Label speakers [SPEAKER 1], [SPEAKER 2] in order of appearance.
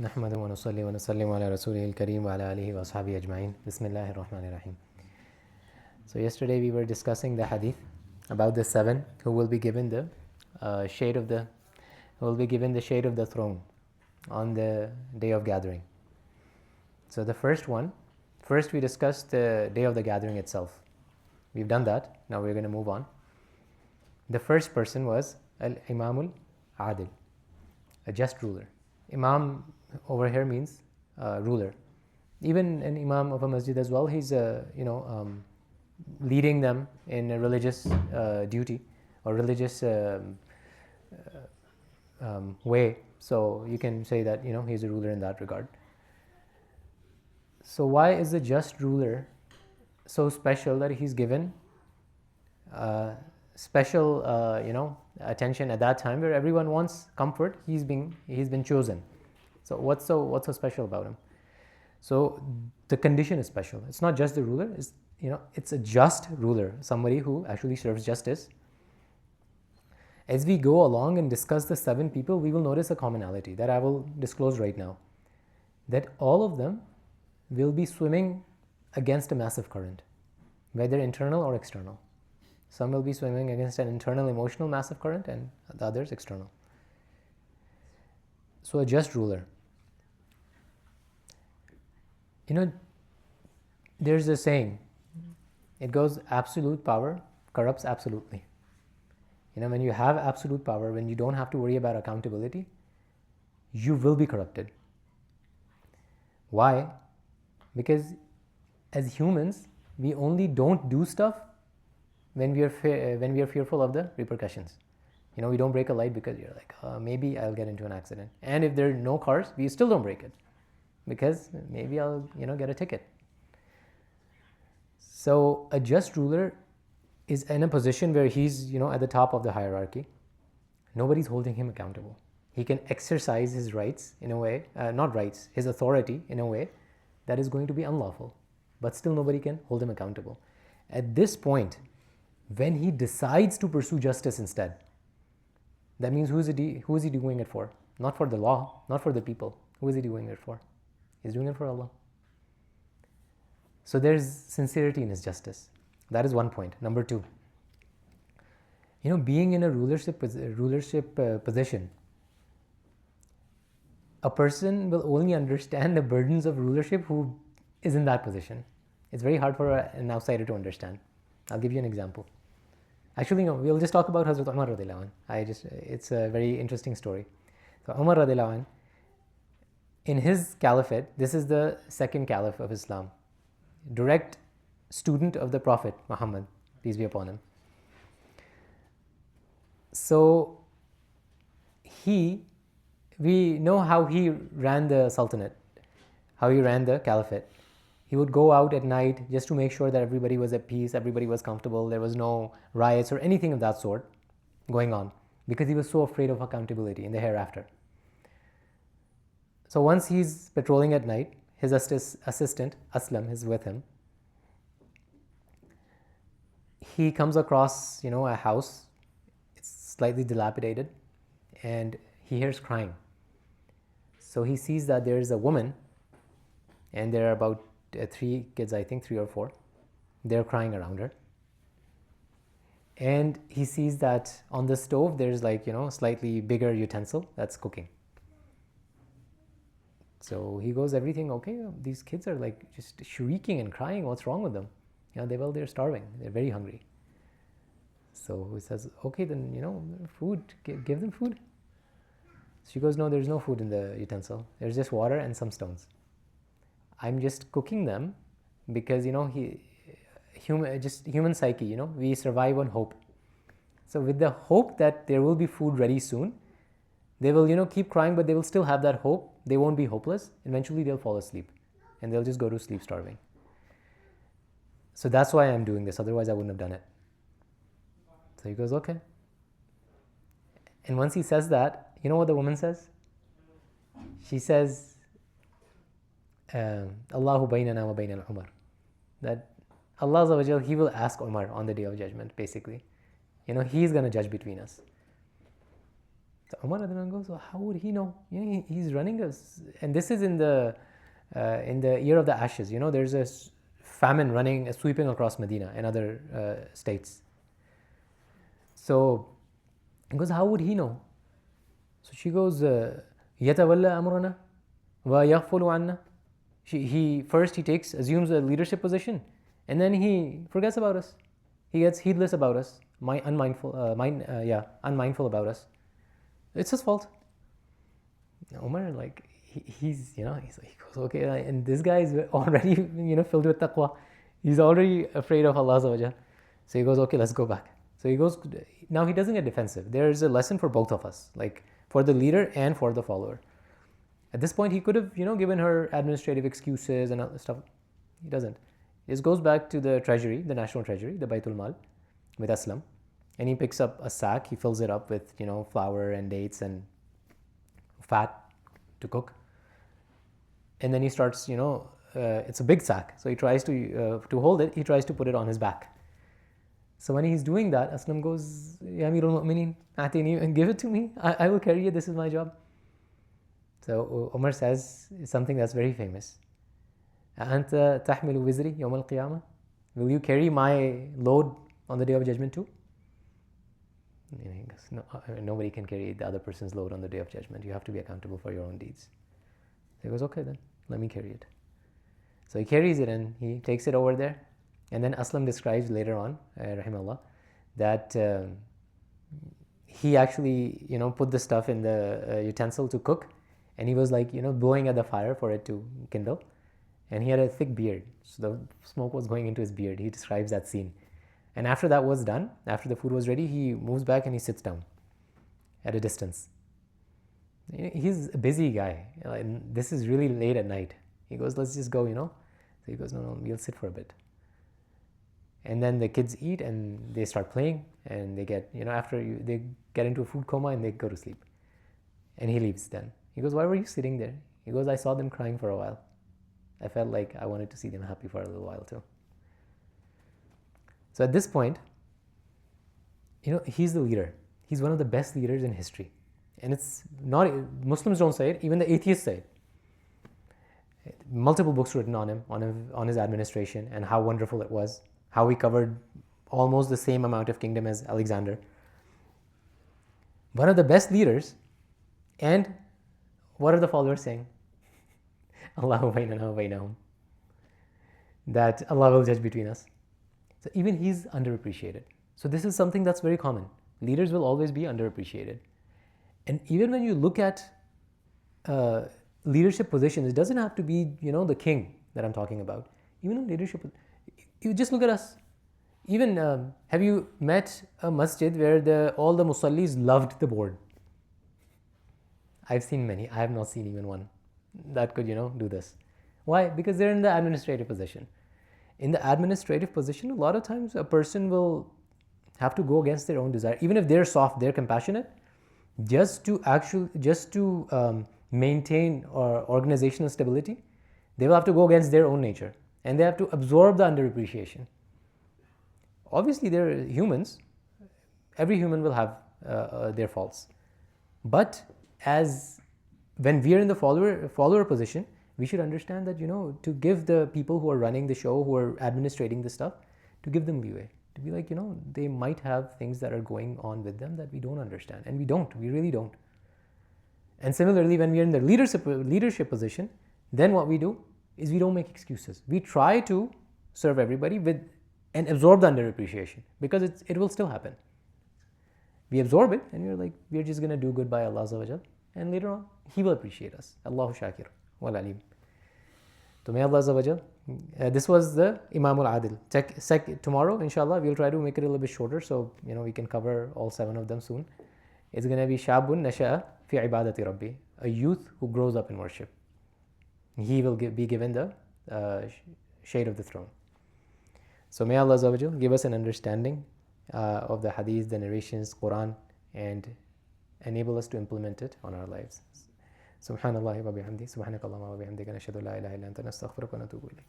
[SPEAKER 1] نحمده ونصلي ونسلم على رسوله الكريم وعلى آله وأصحابه أجمعين. Bismillahir Rahmanir Rahim. So yesterday we were discussing the hadith about the seven who will be given the shade of the shade of the throne on the day of gathering. So the first we discussed the day of the gathering itself. We've done that. Now we're going to move on. The first person was Al-Imamul Adil, a just ruler. Imam over here means ruler. Even an imam of a masjid as well, he's leading them in a religious duty or religious way. So you can say that he's a ruler in that regard. So why is the just ruler so special that he's given special attention at that time where everyone wants comfort? He's been chosen. So what's so special about him? So the condition is special. It's not just the ruler. It's a just ruler, somebody who actually serves justice. As we go along and discuss the seven people, we will notice a commonality that I will disclose right now. That all of them will be swimming against a massive current, whether internal or external. Some will be swimming against an internal emotional massive current and the others external. So a just ruler. There's a saying, it goes, absolute power corrupts absolutely. When you have absolute power, when you don't have to worry about accountability, you will be corrupted. Why? Because as humans, we only don't do stuff when we are fearful of the repercussions. We don't break a light because you're like, maybe I'll get into an accident. And if there are no cars, we still don't break it because maybe I'll get a ticket. So a just ruler is in a position where he's at the top of the hierarchy. Nobody's holding him accountable. He can exercise his rights in a way, his authority in a way that is going to be unlawful, but still nobody can hold him accountable. At this point, when he decides to pursue justice instead, that means who is he doing it for? Not for the law, not for the people. Who is he doing it for? He's doing it for Allah. So there's sincerity in his justice. That is one point. Number two, being in a rulership position, a person will only understand the burdens of rulership who is in that position. It's very hard for an outsider to understand. I'll give you an example. Actually, no, we'll just talk about Hazrat Umar radiallahu anh. It's a very interesting story. So Umar radiallahu anh, in his caliphate, this is the second caliph of Islam, direct student of the Prophet Muhammad, peace be upon him. So we know how he ran the sultanate, how he ran the caliphate. He would go out at night just to make sure that everybody was at peace, everybody was comfortable, there was no riots or anything of that sort going on, because he was so afraid of accountability in the hereafter. So once he's patrolling at night, his assistant, Aslam, is with him. He comes across, a house. It's slightly dilapidated, and he hears crying. So he sees that there is a woman, and there are about 3 kids, I think 3 or 4. They're crying around her. And he sees that on the stove there's slightly bigger utensil that's cooking. So he goes, everything okay? These kids are just shrieking and crying. What's wrong with them? They're starving. They're very hungry. So he says, okay, then, food, give them food. She goes, no, there's no food in the utensil. There's just water and some stones. I'm just cooking them because, human psyche, we survive on hope. So with the hope that there will be food ready soon, they will, keep crying, but they will still have that hope. They won't be hopeless. Eventually they'll fall asleep and they'll just go to sleep starving. So that's why I'm doing this. Otherwise I wouldn't have done it. So he goes, okay. And once he says that, you know what the woman says? She says, Allahu baynana wa bayna al-Umar. That Allah Azza wa Jal, He will ask Umar on the day of judgment, basically. He's going to judge between us. So Umar goes, well, how would he know? He's running us, and this is in the year of the ashes. There's a famine running, sweeping across Medina and other states. So he goes, how would he know? So she goes, يَتَوَلَّى أَمْرَنَا وَيَغْفُلُ عَنَّا. He assumes a leadership position, and then he forgets about us. He gets heedless about us, unmindful about us. It's his fault. Umar, like, he goes, okay, and this guy is already, filled with taqwa. He's already afraid of Allah Azza wa Jal. So he goes, okay, let's go back. So he goes, now he doesn't get defensive. There's a lesson for both of us, like for the leader and for the follower. At this point, he could have, given her administrative excuses and other stuff. He doesn't. He just goes back to the treasury, the national treasury, the Baytul Mal, with Aslam, and he picks up a sack. He fills it up with, flour and dates and fat to cook. And then he starts, it's a big sack. So he tries to hold it. He tries to put it on his back. So when he's doing that, Aslam goes, Ya Amirul Mu'mineen, atini, and give it to me. I will carry it. This is my job. So Umar says something that's very famous. أَأَنْتَ تَحْمِلُ وِزْرِي يَوْمَ الْقِيَامَةِ. Will you carry my load on the Day of Judgment too? He goes, no, nobody can carry the other person's load on the Day of Judgment. You have to be accountable for your own deeds. So he goes, okay then, let me carry it. So he carries it and he takes it over there. And then Aslam describes later on, rahimahullah, that he actually, put the stuff in the utensil to cook. And he was like, blowing at the fire for it to kindle. And he had a thick beard. So the smoke was going into his beard. He describes that scene. And after that was done, after the food was ready, he moves back and he sits down at a distance. He's a busy guy. And this is really late at night. He goes, let's just go, So he goes, no, we'll sit for a bit. And then the kids eat and they start playing. And they get, they get into a food coma and they go to sleep. And he leaves then. He goes, why were you sitting there? He goes, I saw them crying for a while. I felt like I wanted to see them happy for a little while too. So at this point, he's the leader. He's one of the best leaders in history. And it's not, Muslims don't say it, even the atheists say it. Multiple books written on him, on his administration, and how wonderful it was, how he covered almost the same amount of kingdom as Alexander. One of the best leaders, and what are the followers saying? Allahu baynana wa baynahum. That Allah will judge between us. So even he's underappreciated. So this is something that's very common. Leaders will always be underappreciated. And even when you look at leadership positions, it doesn't have to be, the king that I'm talking about. Even in leadership, you just look at us. Even, have you met a masjid where all the musallis loved the board? I've seen many. I have not seen even one that could, do this. Why? Because they're in the administrative position. In the administrative position, a lot of times a person will have to go against their own desire. Even if they're soft, they're compassionate, just to maintain organizational stability, they will have to go against their own nature. And they have to absorb the underappreciation. Obviously, they're humans. Every human will have their faults. But when we are in the follower position, we should understand that, to give the people who are running the show, who are administrating the stuff, to give them leeway. To be like, they might have things that are going on with them that we don't understand. And we really don't. And similarly, when we are in the leadership position, then what we do is we don't make excuses. We try to serve everybody and absorb the underappreciation, because it will still happen. We absorb it and we're just going to do good by Allah Azza wa Jal, and later on He will appreciate us. Allahu Shakir wal Alim. So may Allah Azza wa Jal. This was the Imam al-Adil. Tomorrow, inshallah, we'll try to make it a little bit shorter, so we can cover all 7 of them soon. It's going to be Shabun Nasha'a fi ibadati Rabbi, a youth who grows up in worship. He will be given the shade of the throne. So may Allah Azza wa Jal give us an understanding of the hadith, the narrations, Quran, and enable us to implement it on our lives. Subhanallah wa bihamdi, subhanakallahumma wa bihamdika, nashhadu la ilaha illa anta, nastaghfiruka wa natubu ilayk.